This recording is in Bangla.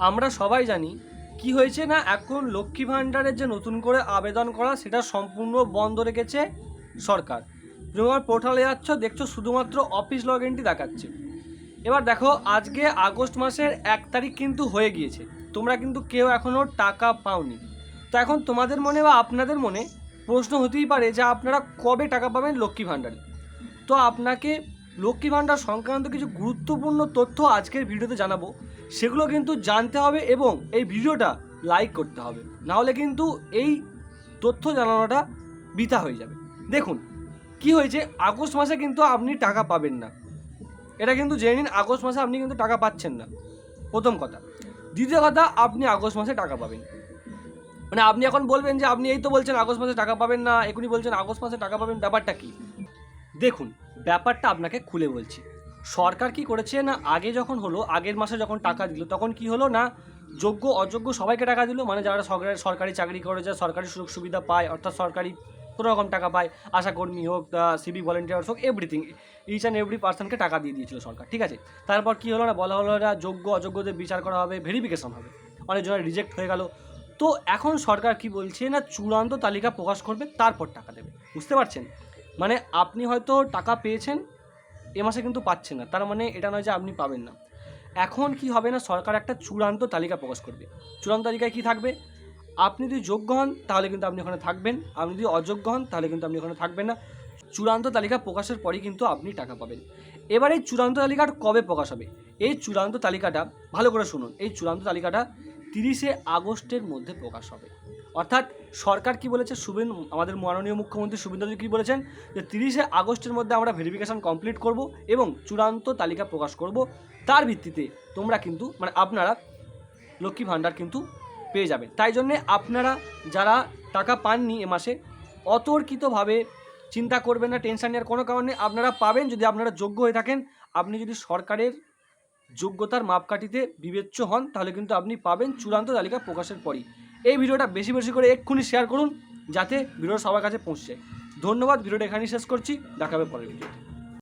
আমরা সবাই জানি কি হয়েছে না, এখন লক্ষ্মী ভাণ্ডারের যে নতুন করে আবেদন করা সেটা সম্পূর্ণ বন্ধ রেখেছে সরকার। তুমি আমার পোর্টালে যাচ্ছ, দেখছো শুধুমাত্র অফিস লগ ইনটি দেখাচ্ছে। এবার দেখো, আজকে আগস্ট মাসের 1 তারিখ কিন্তু হয়ে গিয়েছে, তোমরা কিন্তু কেউ এখনও টাকা পাওনি। তো এখন তোমাদের মনে বা আপনাদের মনে প্রশ্ন হতেই পারে যে আপনারা কবে টাকা পাবেন লক্ষ্মী ভাণ্ডারে। তো আপনাকে লক্ষ্মী ভাণ্ডার সংক্রান্ত কিছু গুরুত্বপূর্ণ তথ্য আজকের ভিডিওতে জানাবো, সেগুলো কিন্তু জানতে হবে এবং এই ভিডিওটা লাইক করতে হবে, নাহলে কিন্তু এই তথ্য জানানোটা বৃথা হয়ে যাবে। দেখুন কি হয়েছে, আগস্ট মাসে কিন্তু আপনি টাকা পাবেন না, এটা কিন্তু জেনে নিন। আগস্ট মাসে আপনি কিন্তু টাকা পাচ্ছেন না, প্রথম কথা। দ্বিতীয় কথা, আপনি আগস্ট মাসে টাকা পাবেন, মানে আপনি এখন বলবেন যে আপনি এই তো বলছেন আগস্ট মাসে টাকা পাবেন না, এখনই বলছেন আগস্ট মাসে টাকা পাবেন, ব্যাপারটা কি? দেখুন, ব্যাপারটা আপনাকে খুলে বলছি। সরকার কি করেছে না, আগে যখন হলো, আগের মাসে যখন টাকা দিল তখন কি হলো না, যোগ্য অযোগ্য সবাইকে টাকা দিল। মানে যারা সরকারি চাকরি করে, যারা সরকারি সুযোগ সুবিধা পায়, অর্থাৎ সরকারি কোনো রকম টাকা পায়, আশাকর্মী হোক, সিভিক ভলেন্টিয়ার্স হোক, এভরিথিং, ইচ অ্যান্ড এভরি পার্সনকে টাকা দিয়ে দিয়েছিল সরকার, ঠিক আছে। তারপর কি হলো না, বলা হলো না যোগ্য অযোগ্যদের বিচার করা হবে, ভেরিফিকেশন হবে, অনেকজনের রিজেক্ট হয়ে গেল। তো এখন সরকার কি বলছে না, চূড়ান্ত তালিকা প্রকাশ করবে, তারপর টাকা দেবে। বুঝতে পারছেন? মানে আপনি হয়তো টাকা পেয়েছেন, এ মাসে কিন্তু পাচ্ছেন না, তার মানে এটা নয় যে আপনি পাবেন না। এখন কি হবে না, সরকার একটা চূড়ান্ত তালিকা প্রকাশ করবে। চূড়ান্ত তালিকায় কি থাকবে, আপনি যদি যোগ্য হন তাহলে কিন্তু আপনি ওখানে থাকবেন, আপনি যদি অযোগ্য হন তাহলে কিন্তু আপনি ওখানে থাকবেন না। চূড়ান্ত তালিকা প্রকাশের পরই কিন্তু আপনি টাকা পাবেন। এবার এই চূড়ান্ত তালিকাটা কবে প্রকাশ হবে? এই চূড়ান্ত তালিকাটা ভালো করে শুনুন, এই চূড়ান্ত তালিকাটা 30শে আগস্টের মধ্যে প্রকাশ হবে। অর্থাৎ সরকার কি বলেছে, আমাদের মাননীয় মুখ্যমন্ত্রী শুভেন্দুজি কী বলেছেন, যে 30শে আগস্টের মধ্যে আমরা ভেরিফিকেশান কমপ্লিট করব এবং চূড়ান্ত তালিকা প্রকাশ করব। তার ভিত্তিতে তোমরা কিন্তু মানে আপনারা লক্ষ্মী ভাণ্ডার কিন্তু পেয়ে যাবেন। তাই জন্যে আপনারা যারা টাকা পাননি এ মাসে, অতর্কিতভাবে চিন্তা করবেন না, টেনশন নেওয়ার কোনো কারণ নেই। আপনারা পাবেন যদি আপনারা যোগ্য হয়ে থাকেন, আপনি যদি সরকারের যোগ্যতার মাপকাঠিতে বিবেচ্য হন, তাহলে কিন্তু আপনি পাবেন চূড়ান্ত তালিকা প্রকাশের পরই। এই ভিডিওটা বেশি বেশি করে এক্ষুনি শেয়ার করুন, যাতে ভিডিওটা সবার কাছে পৌঁছে যায়। ধন্যবাদ, ভিডিওটা এখানেই শেষ করছি, দেখা হবে পরের ভিডিওতে।